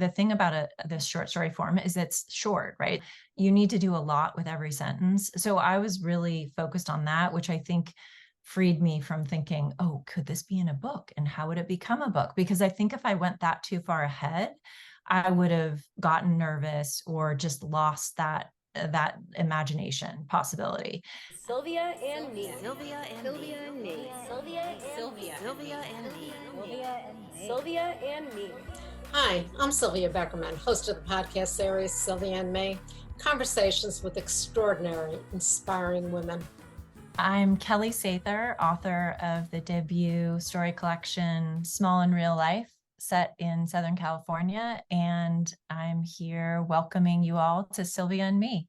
the thing about this short story form is it's short, right? You need to do a lot with every sentence. So I was really focused on that, which I think freed me from thinking, oh, could this be in a book? And how would it become a book? Because I think if I went that too far ahead, I would have gotten nervous or just lost that imagination possibility. Sylvia and me. Sylvia and Sylvia me. and me. Sylvia and Sylvia. me. Sylvia and me. Sylvia and me. Sylvia and me. Hi, I'm Sylvia Beckerman, host of the podcast series Sylvia and Me, conversations with extraordinary, inspiring women. I'm Kelly Sather, author of the debut story collection Small in Real Life, set in Southern California, and I'm here welcoming you all to Sylvia and Me.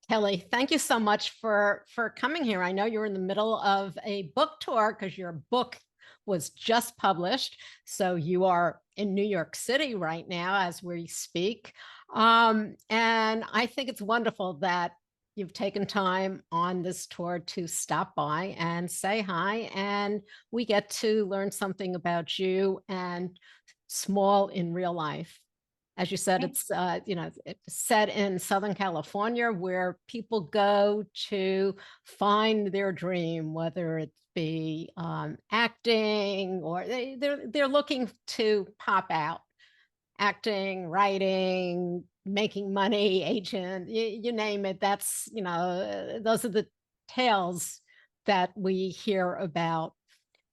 Kelly, thank you so much for coming here. I know you're in the middle of a book tour because your book was just published. So you are in New York City right now as we speak. And I think it's wonderful that you've taken time on this tour to stop by and say hi. And we get to learn something about you and Small in Real Life. As you said, it's it's set in Southern California, where people go to find their dream, whether it be acting or they're looking to pop out, acting, writing, making money, agent, you name it. That's those are the tales that we hear about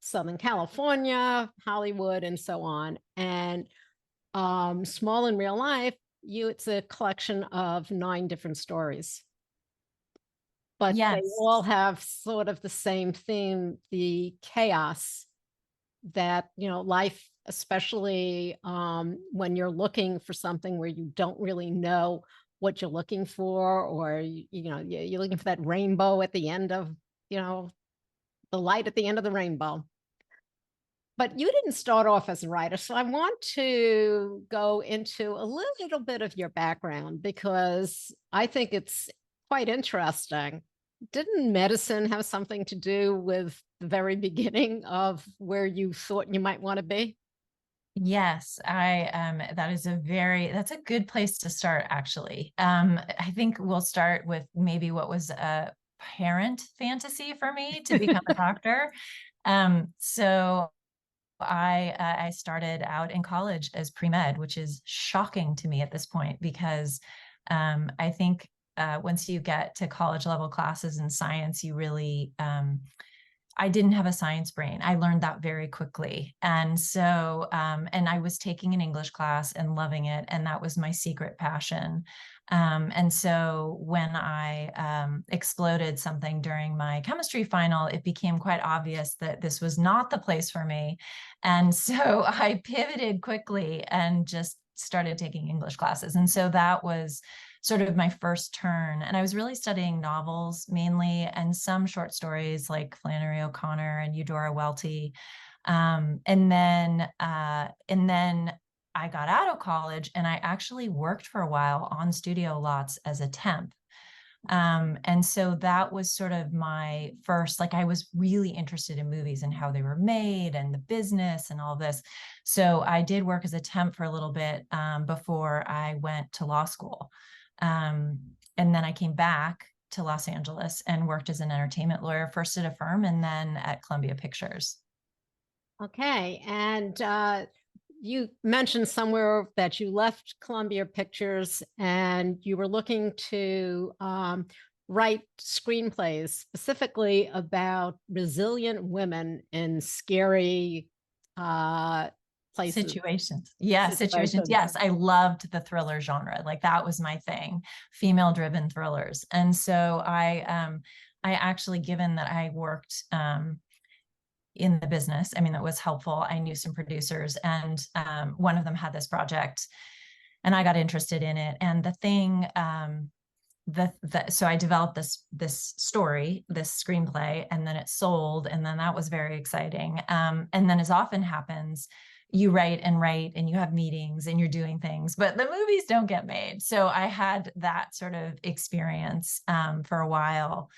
Southern California, Hollywood, and so on. And Small in Real Life, it's a collection of 9 different stories, but Yes. they all have sort of the same theme, the chaos that life, especially when you're looking for something where you don't really know what you're looking for, or you're looking for that rainbow at the end of the light at the end of the rainbow. But you didn't start off as a writer, so I want to go into a little bit of your background because I think it's quite interesting. Didn't medicine have something to do with the very beginning of where you thought you might want to be? Yes, that's a good place to start, actually. I think we'll start with maybe what was a parent fantasy for me to become a doctor. So I started out in college as pre-med, which is shocking to me at this point because I think once you get to college level classes in science, you really I didn't have a science brain. I learned that very quickly. And so, and I was taking an English class and loving it. And that was my secret passion. And so when I exploded something during my chemistry final, it became quite obvious that this was not the place for me. And so I pivoted quickly and just started taking English classes. And so that was sort of my first turn. And I was really studying novels mainly, and some short stories like Flannery O'Connor and Eudora Welty. And then I got out of college and I actually worked for a while on studio lots as a temp. And so that was sort of my first, like, I was really interested in movies and how they were made and the business and all this. So I did work as a temp for a little bit before I went to law school. And then I came back to Los Angeles and worked as an entertainment lawyer, first at a firm and then at Columbia Pictures. Okay. And you mentioned somewhere that you left Columbia Pictures and you were looking to write screenplays specifically about resilient women in scary places. Situations. Yes, I loved the thriller genre. Like, that was my thing, female driven thrillers. And so I actually, given that I worked in the business, I mean, that was helpful. I knew some producers, and one of them had this project and I got interested in it. And the thing, so I developed this story, this screenplay, and then it sold. And then that was very exciting. And then, as often happens, you write and you have meetings and you're doing things, but the movies don't get made. So I had that sort of experience for a while.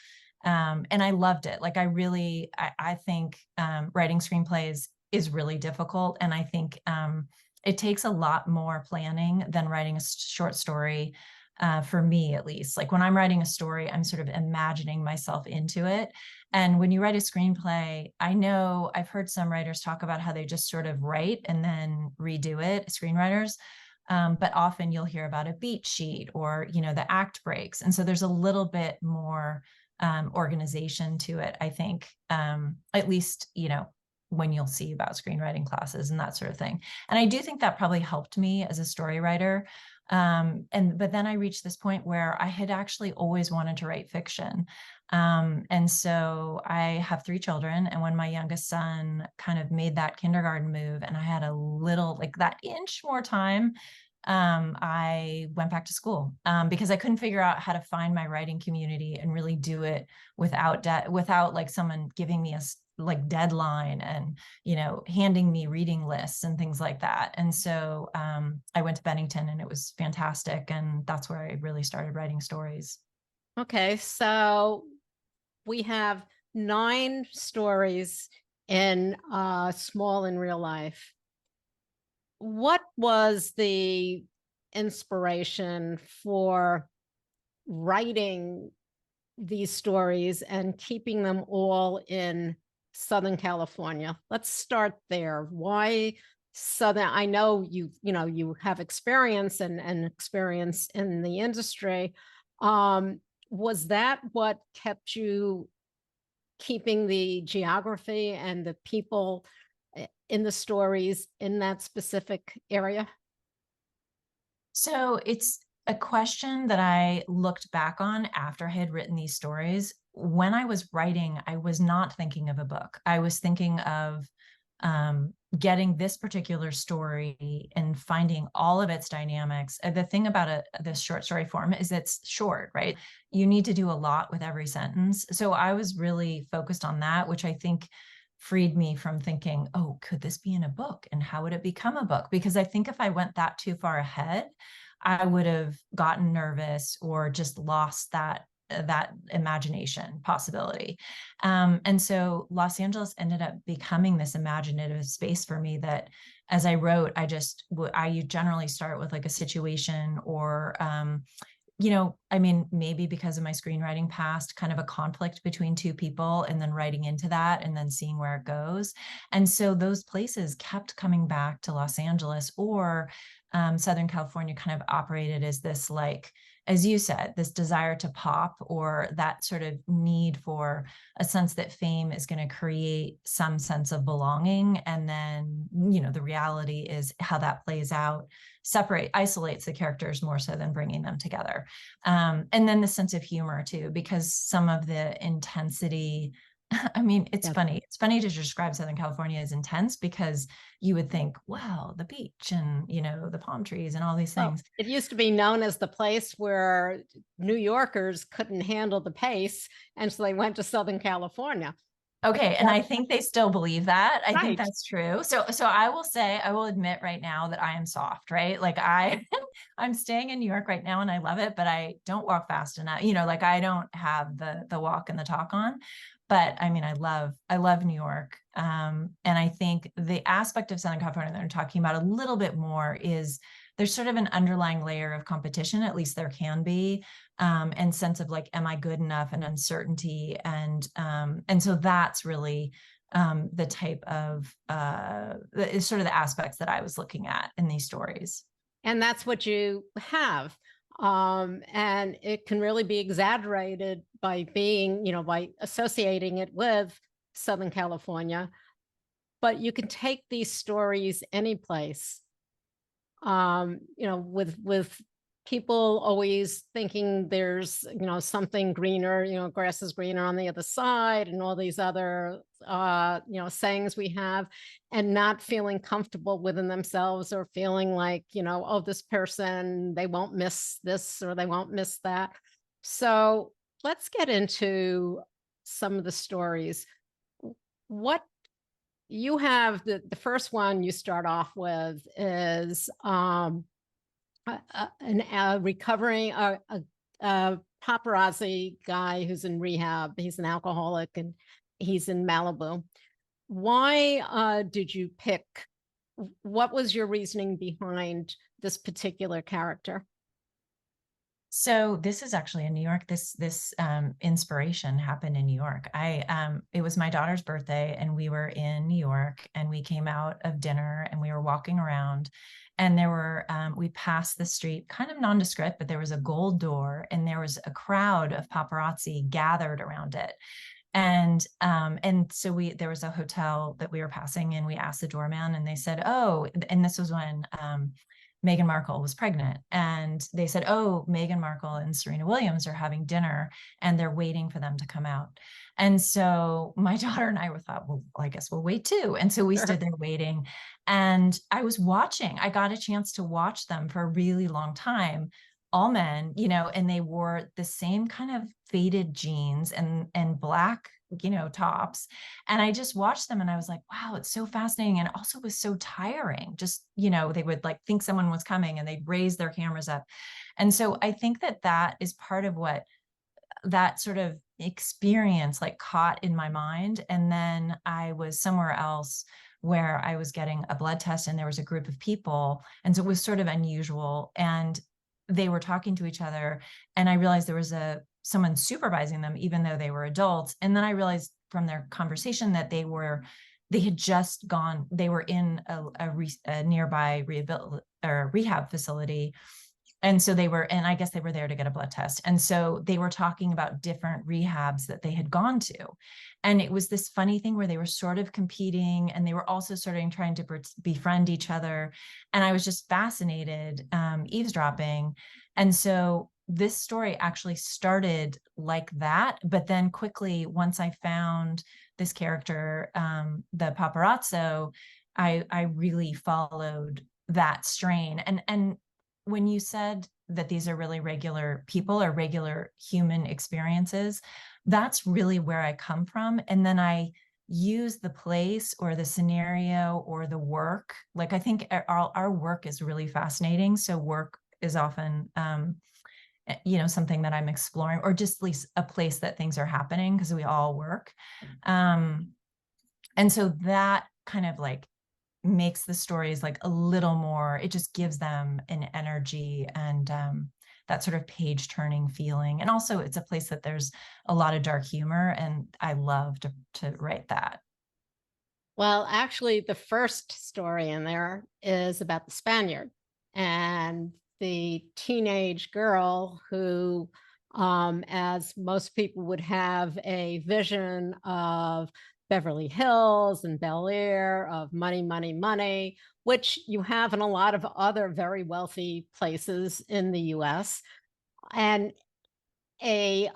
And I loved it. Like, I think writing screenplays is really difficult. And I think it takes a lot more planning than writing a short story, for me at least. Like when I'm writing a story, I'm sort of imagining myself into it. And when you write a screenplay, I know I've heard some writers talk about how they just sort of write and then redo it, screenwriters. But often you'll hear about a beat sheet or, the act breaks. And so there's a little bit more organization to it, I think, at least, when you'll see about screenwriting classes and that sort of thing. And I do think that probably helped me as a story writer. But then I reached this point where I had actually always wanted to write fiction. And so I have 3 children. And when my youngest son kind of made that kindergarten move and I had a little, like that inch more time, I went back to school, because I couldn't figure out how to find my writing community and really do it without like someone giving me a like deadline and, handing me reading lists and things like that. And so, I went to Bennington and it was fantastic. And that's where I really started writing stories. Okay, so we have 9 stories in Small in Real Life. What was the inspiration for writing these stories and keeping them all in Southern California? Let's start there. Why Southern? I know you have experience and experience in the industry. Was that what kept you keeping the geography and the people in the stories in that specific area? So it's a question that I looked back on after I had written these stories. When I was writing, I was not thinking of a book. I was thinking of getting this particular story and finding all of its dynamics. The thing about this short story form is it's short, right? You need to do a lot with every sentence. So I was really focused on that, which I think freed me from thinking, oh, could this be in a book? And how would it become a book? Because I think if I went that too far ahead, I would have gotten nervous or just lost that imagination possibility. And so Los Angeles ended up becoming this imaginative space for me that as I wrote, I generally start with like a situation or, maybe because of my screenwriting past, kind of a conflict between 2 people and then writing into that and then seeing where it goes. And so those places kept coming back to Los Angeles or Southern California kind of operated as this, like, as you said, this desire to pop or that sort of need for a sense that fame is going to create some sense of belonging. And then, the reality is how that plays out, isolates the characters more so than bringing them together. And then the sense of humor too, because some of the intensity, it's funny. It's funny to describe Southern California as intense because you would think, wow, the beach and, the palm trees and all these things. It used to be known as the place where New Yorkers couldn't handle the pace. And so they went to Southern California. Okay. And I think they still believe that. I think Right. that's true. So I will admit right now that I am soft, right? Like I'm staying in New York right now and I love it, but I don't walk fast enough. Like I don't have the walk and the talk on. But I love New York. And I think the aspect of Southern California that I'm talking about a little bit more is there's sort of an underlying layer of competition, at least there can be, and sense of like, am I good enough, and uncertainty. And so that's really the type of sort of the aspects that I was looking at in these stories. And that's what you have. And it can really be exaggerated by being, by associating it with Southern California. But you can take these stories any place. With people always thinking there's, something greener, grass is greener on the other side and all these other, sayings we have, and not feeling comfortable within themselves or feeling like, oh, this person, they won't miss this or they won't miss that. So let's get into some of the stories. What you have, the first one you start off with is, recovering a paparazzi guy who's in rehab. He's an alcoholic and he's in Malibu. Why did you pick what was your reasoning behind this particular character? So this is actually in New York. This inspiration happened in New York. It was my daughter's birthday, and we were in New York, and we came out of dinner, and we were walking around, and we passed the street, kind of nondescript, but there was a gold door, and there was a crowd of paparazzi gathered around it. And so there was a hotel that we were passing, and we asked the doorman, and they said, oh, and this was when Meghan Markle was pregnant, and they said, oh, Meghan Markle and Serena Williams are having dinner, and they're waiting for them to come out. And so my daughter and I thought, well, I guess we'll wait too. And so we stood there waiting, and I got a chance to watch them for a really long time, all men, and they wore the same kind of faded jeans and black, tops. And I just watched them, and I was like, wow, it's so fascinating. And also was so tiring. Just, they would like think someone was coming, and they'd raise their cameras up. And so I think that is part of what that sort of experience like caught in my mind. And then I was somewhere else where I was getting a blood test, and there was a group of people. And so it was sort of unusual. And they were talking to each other, and I realized there was someone supervising them, even though they were adults. And then I realized from their conversation that they were in a nearby rehab facility. And so and I guess they were there to get a blood test. And so they were talking about different rehabs that they had gone to. And it was this funny thing where they were sort of competing, and they were also sort of trying to befriend each other. And I was just fascinated, eavesdropping. And so this story actually started like that. But then quickly, once I found this character, the paparazzo, I really followed that strain. And when you said that these are really regular people or regular human experiences, that's really where I come from. And then I use the place or the scenario or the work. Like, I think our work is really fascinating. So work is often, something that I'm exploring, or just at least a place that things are happening, because we all work. And so that kind of like makes the stories like a little more, it just gives them an energy and that sort of page turning feeling. And also it's a place that there's a lot of dark humor, and I love to write that. Well, actually, the first story in there is about the Spaniard and the teenage girl who, as most people would have a vision of Beverly Hills and Bel Air, of money, money, money, which you have in a lot of other very wealthy places in the US. And a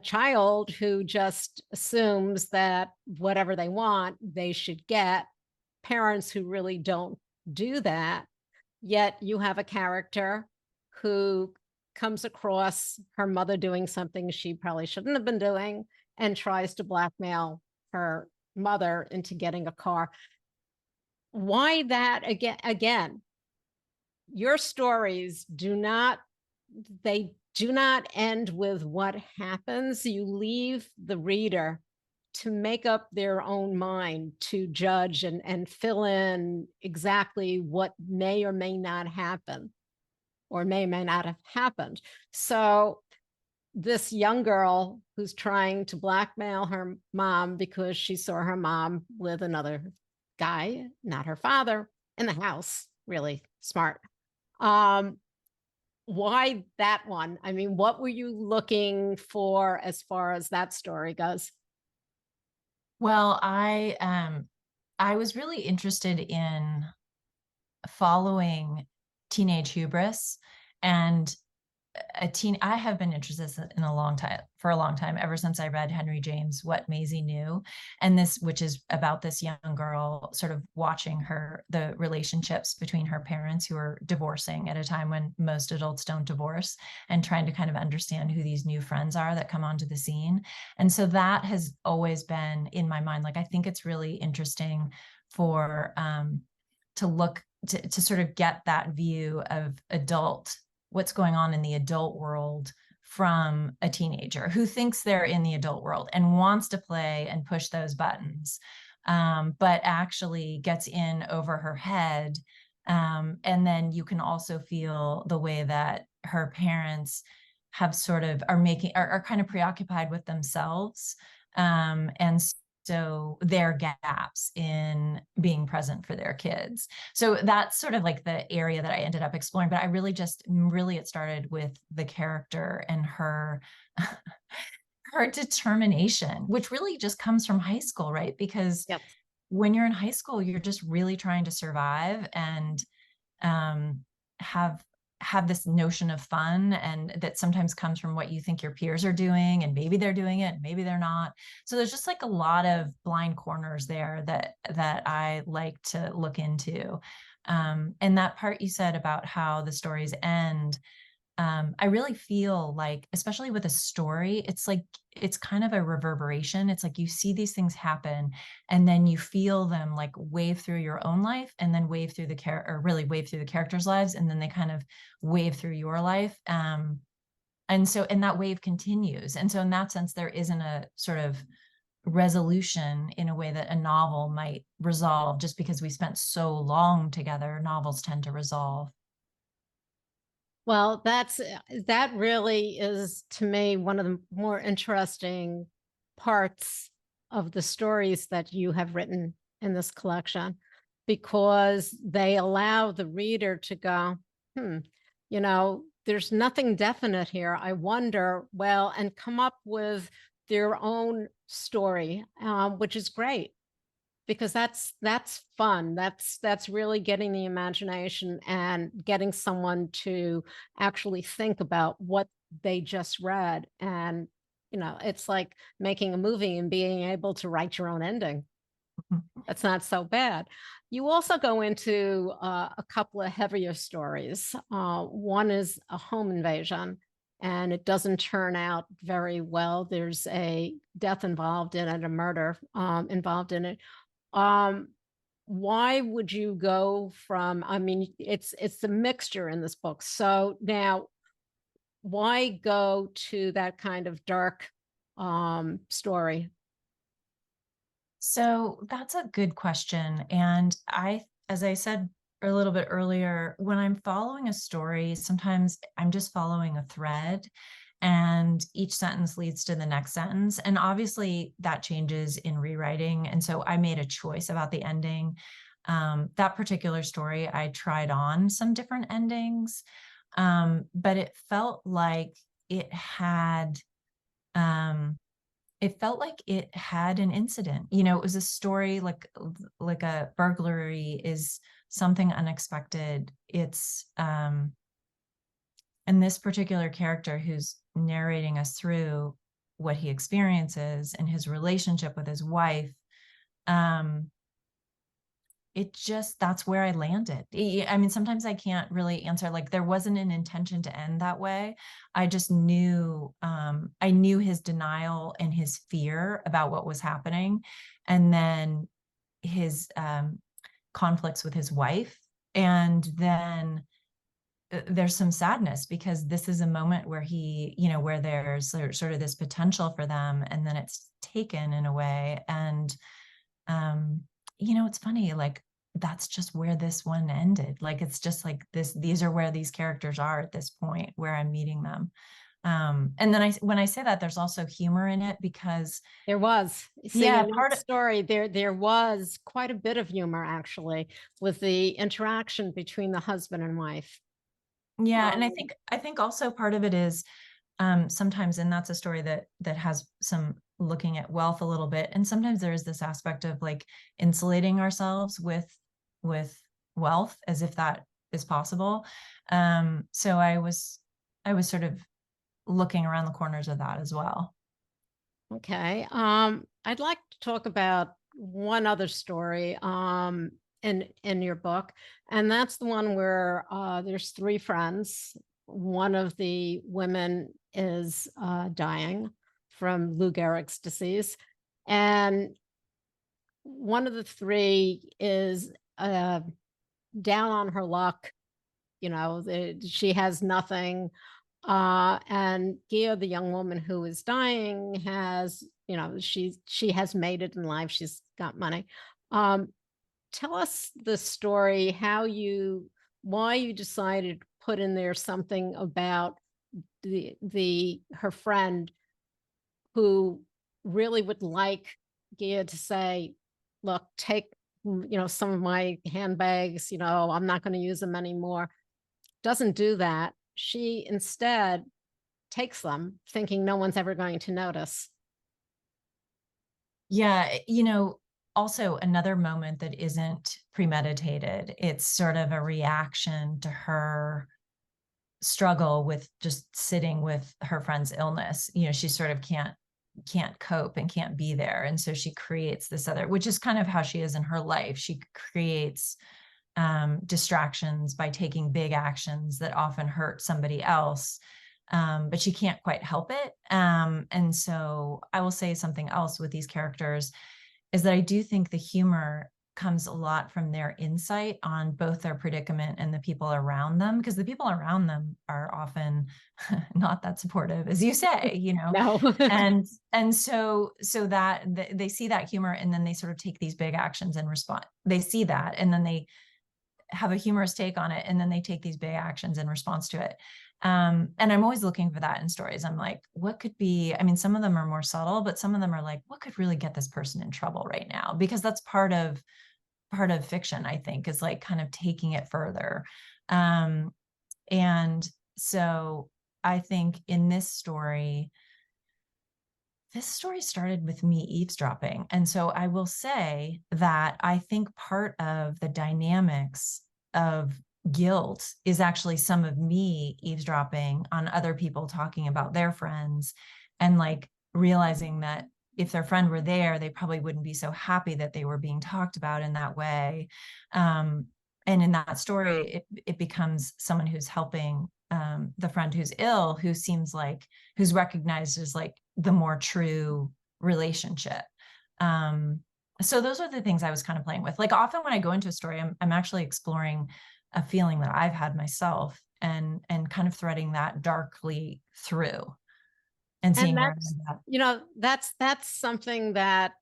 child who just assumes that whatever they want, they should get, parents who really don't do that. Yet you have a character who comes across her mother doing something she probably shouldn't have been doing, and tries to blackmail her mother into getting a car. Why that again, your stories do not end with what happens. You leave the reader to make up their own mind, to judge and fill in exactly what may or may not happen, or may or may not have happened. So this young girl who's trying to blackmail her mom because she saw her mom with another guy, not her father, in the house. Really smart. Why that one? I mean, what were you looking for as far as that story goes? Well, I was really interested in following teenage hubris, and I have been interested in for a long time, ever since I read Henry James' What Maisie Knew, which is about this young girl sort of watching the relationships between her parents, who are divorcing at a time when most adults don't divorce, and trying to kind of understand who these new friends are that come onto the scene. And so that has always been in my mind. Like, I think it's really interesting for to look to sort of get that view of what's going on in the adult world from a teenager who thinks they're in the adult world and wants to play and push those buttons, but actually gets in over her head. And then you can also feel the way that her parents have sort of are kind of preoccupied with themselves. And so their gaps in being present for their kids. So that's sort of like the area that I ended up exploring. But I really it started with the character and her her determination, which really just comes from high school, right? Because Yep. when you're in high school, you're just really trying to survive and um, have this notion of fun, and that sometimes comes from what you think your peers are doing, and maybe they're doing it, maybe they're not. So there's just like a lot of blind corners there that I like to look into. And that part you said about how the stories end, I really feel like, especially with a story, it's like it's kind of a reverberation. It's like you see these things happen, and then you feel them like wave through your own life, and then wave through or really wave through the characters' lives, and then they kind of wave through your life. And that wave continues. And so in that sense, there isn't a sort of resolution in a way that a novel might resolve. Just because we spent so long together, novels tend to resolve. Well, that really is to me one of the more interesting parts of the stories that you have written in this collection, because they allow the reader to go, hmm, there's nothing definite here. I wonder, well, and come up with their own story, which is great, because that's fun. That's really getting the imagination and getting someone to actually think about what they just read. And it's like making a movie and being able to write your own ending. That's not so bad. You also go into a couple of heavier stories. One is a home invasion, and it doesn't turn out very well. There's a death involved in it, a murder involved in it. um, why would you go from, I mean, it's a mixture in this book. So now why go to that kind of dark story? So that's a good question. And as I said a little bit earlier, when I'm following a story, sometimes I'm just following a thread, and each sentence leads to the next sentence. And obviously that changes in rewriting. And so I made a choice about the ending. That particular story, I tried on some different endings, but it had, um, it felt like it had an incident. It was a story like a burglary is something unexpected. It's and this particular character who's narrating us through what he experiences and his relationship with his wife, um that's where I landed. I mean, sometimes I can't really answer, like, there wasn't an intention to end that way. I just knew, I knew his denial and his fear about what was happening, and then his conflicts with his wife. And then there's some sadness, because this is a moment where where there's sort of this potential for them, and then it's taken in a way. And um it's funny, like, that's just where this one ended. Like, it's just like these are where these characters are at this point where I'm meeting them. And then when I say that, there's also humor in it, because There was, see, yeah, in that story, there was quite a bit of humor actually with the interaction between the husband and wife. yeah, and I Um, think I think also part of it is, sometimes, and that's a story that has some looking at wealth a little bit, and sometimes there is this aspect of like insulating ourselves with wealth, as if that is possible. So I was sort of looking around the corners of that as well. okay. I'd like to talk about one other story in your book, and that's the one where there's three friends. One of the women is dying from Lou Gehrig's disease, and one of the three is down on her luck. She has nothing. And Gia, the young woman who is dying, has she has made it in life. She's got money. Tell us the story, why you decided to put in there something about her friend who really would like Gia to say, look, take, some of my handbags, I'm not going to use them anymore. Doesn't do that. She instead takes them thinking no one's ever going to notice. Yeah, also another moment that isn't premeditated. It's sort of a reaction to her struggle with just sitting with her friend's illness. She sort of can't cope and can't be there. And so she creates this other, which is kind of how she is in her life. She creates distractions by taking big actions that often hurt somebody else. But she can't quite help it. And so I will say something else with these characters is that I do think the humor comes a lot from their insight on both their predicament and the people around them, because the people around them are often not that supportive, as you say, No. and so that they see that humor, and then they sort of take these big actions and respond. They see that, and then they have a humorous take on it, and then they take these big actions in response to it. And I'm always looking for that in stories. I'm like, what could be, some of them are more subtle, but some of them are like, what could really get this person in trouble right now? Because that's part of fiction, I think, is like kind of taking it further. And so I think in this story started with me eavesdropping. And so I will say that I think part of the dynamics of guilt is actually some of me eavesdropping on other people talking about their friends, and like realizing that if their friend were there, they probably wouldn't be so happy that they were being talked about in that way. And in that story, it becomes someone who's helping the friend who's ill, who's recognized as like the more true relationship. So those are the things I was kind of playing with. Like often when I go into a story, I'm actually exploring a feeling that I've had myself, and kind of threading that darkly through and seeing And where I'm at. that's something that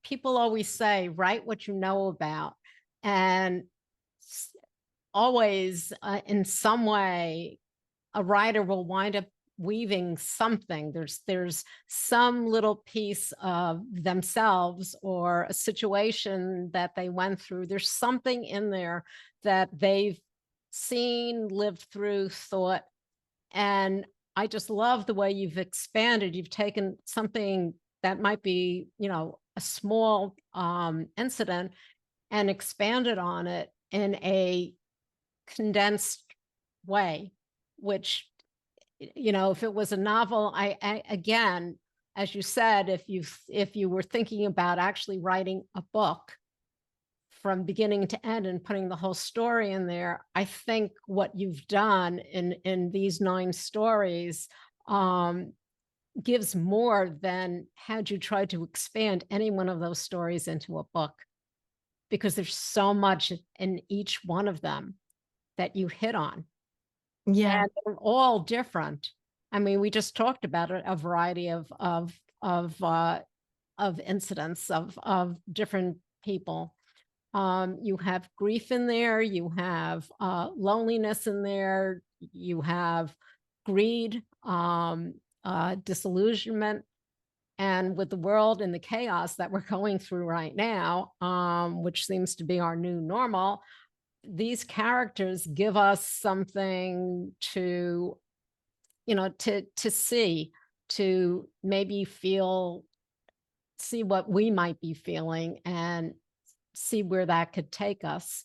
people always say, write what you know about. And always, in some way, a writer will wind up weaving something. There's some little piece of themselves or a situation that they went through. There's something in there that they've seen, lived through, thought. And I just love the way you've expanded. You've taken something that might be, a small incident, and expanded on it in a condensed way, which, if it was a novel, I again, as you said, if you were thinking about actually writing a book from beginning to end and putting the whole story in there, I think what you've done in these 9 stories gives more than had you tried to expand any one of those stories into a book, because there's so much in each one of them that you hit on. Yeah. And they're all different. We just talked about it, a variety of incidents of different people. You have grief in there, you have loneliness in there, you have greed, disillusionment. And with the world and the chaos that we're going through right now, which seems to be our new normal, these characters give us something to, to see, to maybe see what we might be feeling and see where that could take us.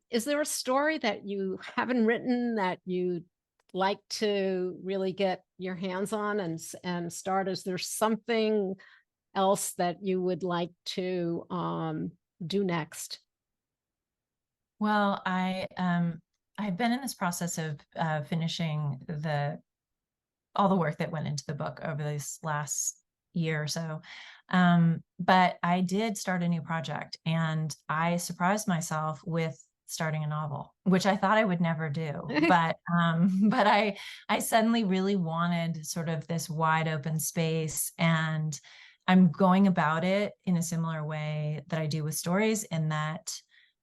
Is there a story that you haven't written that you'd like to really get your hands on and start? Is there something else that you would like to do next? Well, I've been in this process of finishing all the work that went into the book over this last year or so. But I did start a new project, and I surprised myself with starting a novel, which I thought I would never do. But I suddenly really wanted sort of this wide open space, and I'm going about it in a similar way that I do with stories, in that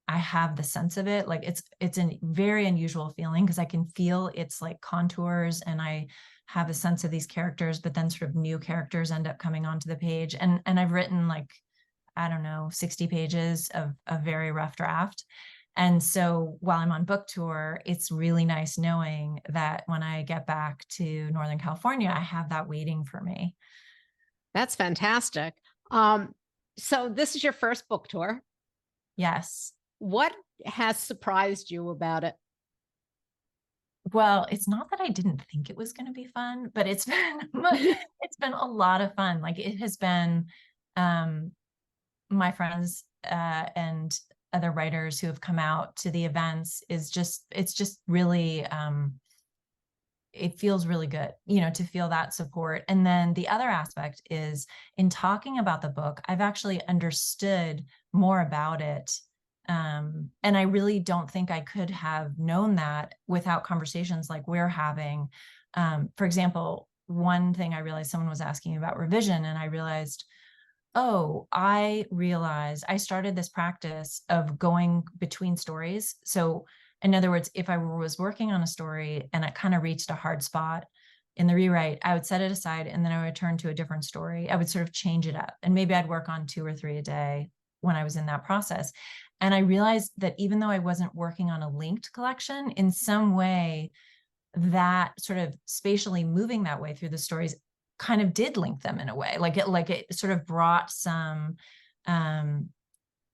I have the sense of it. Like it's a very unusual feeling, because I can feel its like contours, and I have a sense of these characters, but then sort of new characters end up coming onto the page. And I've written like, I don't know, 60 pages of a very rough draft. And so while I'm on book tour, it's really nice knowing that when I get back to Northern California, I have that waiting for me. That's fantastic. So this is your first book tour. Yes. What has surprised you about it? Well, it's not that I didn't think it was going to be fun, but it's been a lot of fun. Like it has been, my friends and other writers who have come out to the events, it's just really, it feels really good, to feel that support. And then the other aspect is, in talking about the book, I've actually understood more about it. And I really don't think I could have known that without conversations like we're having. For example, one thing I realized, someone was asking about revision, and I realized, I started this practice of going between stories. So in other words, if I was working on a story and it kind of reached a hard spot in the rewrite, I would set it aside, and then I would turn to a different story. I would sort of change it up, and maybe I'd work on 2 or 3 a day when I was in that process. And I realized that even though I wasn't working on a linked collection, in some way, that sort of spatially moving that way through the stories kind of did link them in a way. Like it sort of brought some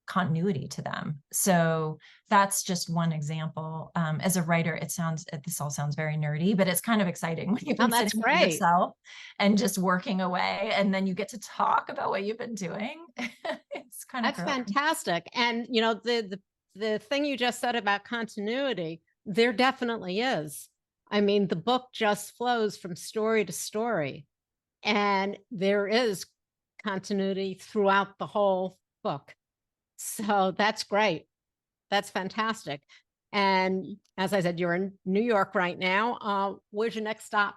continuity to them. So that's just one example. As a writer, this all sounds very nerdy, but it's kind of exciting when you've been sitting by yourself and just working away, and then you get to talk about what you've been doing. It's kind of That's fantastic. And the thing you just said about continuity, there definitely is. I mean, the book just flows from story to story, and there is continuity throughout the whole book. So that's great. That's fantastic. And as I said, you're in New York right now. Where's your next stop?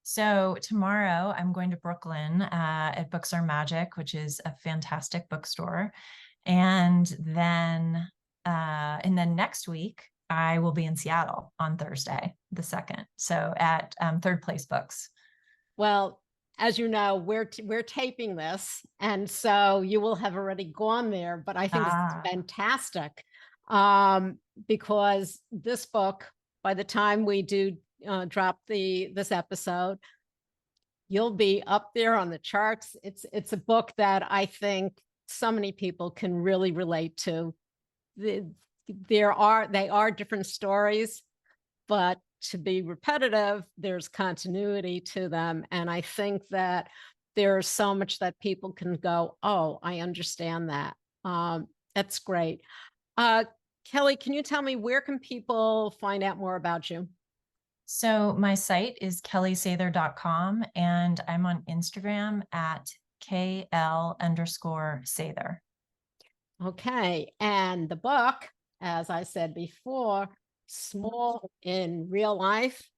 So tomorrow I'm going to Brooklyn at Books Are Magic, which is a fantastic bookstore. And then next week I will be in Seattle on Thursday, the 2nd. So at Third Place Books. Well, as you know, we're taping this, and so you will have already gone there. But I think it's fantastic, because this book, by the time we do drop this episode, you'll be up there on the charts. It's a book that I think so many people can really relate to. They are different stories, but to be repetitive, there's continuity to them. And I think that there's so much that people can go, oh, I understand that. That's great. Kelly, can you tell me, where can people find out more about you? So my site is kellysather.com, and I'm on Instagram at KL_Sather. Okay. And the book, as I said before, Small in Real Life,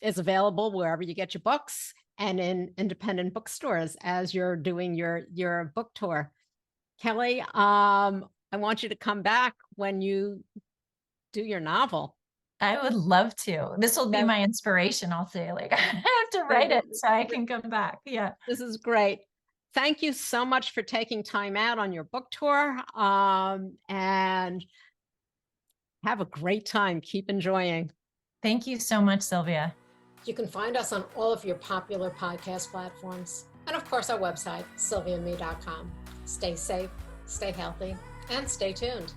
is available wherever you get your books, and in independent bookstores as you're doing your book tour. Kelly, I want you to come back when you do your novel. I would love to. This will be my inspiration. I'll say, like, I have to write it so I can come back. Yeah. This is great. Thank you so much for taking time out on your book tour. And have a great time. Keep enjoying. Thank you so much, Sylvia. You can find us on all of your popular podcast platforms. And of course, our website, sylviame.com. Stay safe, stay healthy, and stay tuned.